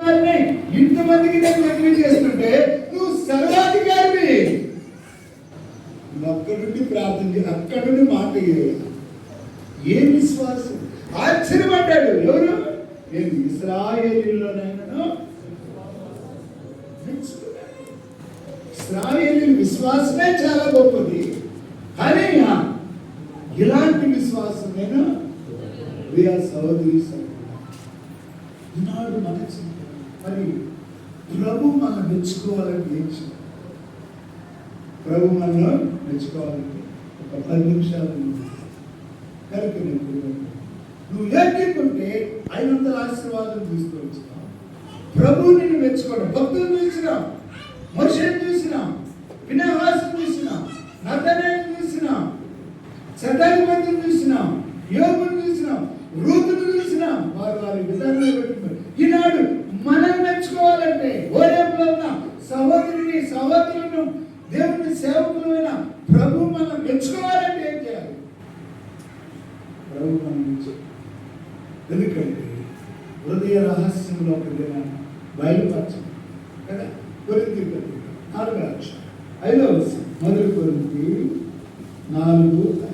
వారిని ఇంతమందికి నేను వెతికి చేస్తుంటే నువ్వు సర్వాధికారివి. అక్కడి నుండి ప్రార్థన, అక్కడి నుండి మాట ఏ విశ్వాసం. ఆశ్చర్యపడ్డాడు. ఎవరు? నేను ఇశ్రాయేలీయులనైనను ఇశ్రాయేలీయుల విశ్వాసమే చాలా గొప్పది. కానీ ఇలాంటి విశ్వాసం నేను సహోదరి ఈనాడు మనసు. మరి ప్రభు మనం మెచ్చుకోవాలంటే ఏం చేయాలి? ప్రభు మనం మెచ్చుకోవాలంటే ఒక 10 నిమిషాలు కనుక నువ్వు ఏర్కుంటే 500 ఆశీర్వాదం తీసుకొచ్చినావు. ప్రభు నిన్ను మెచ్చుకోవడం. భక్తులు చూసినాం, మోషేను చూసినాం, ఫినెహాసును చూసినాం, నతనేలును చూసినాం, శతాధిపతిని చూసినాం, యోబును చూసినాం, రూతును చూసినాం. వారి విధానంలో పెట్టుకున్నారు. ఈనాడు మనం మెచ్చుకోవాలంటే ఓరేపులో ఉన్న సహోదరుని సహోదరులను దేవుని సేవకులైన ప్రభు మనం మెచ్చుకోవాలంటే ఏం చేయాలి? ప్రభు మనం మెచ్చుకోవాలి. ఎందుకంటే హృదయ రహస్యంలో బయలుపరచం కదా. కొరింథీ పత్రిక 4వ అధ్యాయం 5వ వచనం. మొదటి కొరింథీ 4:5.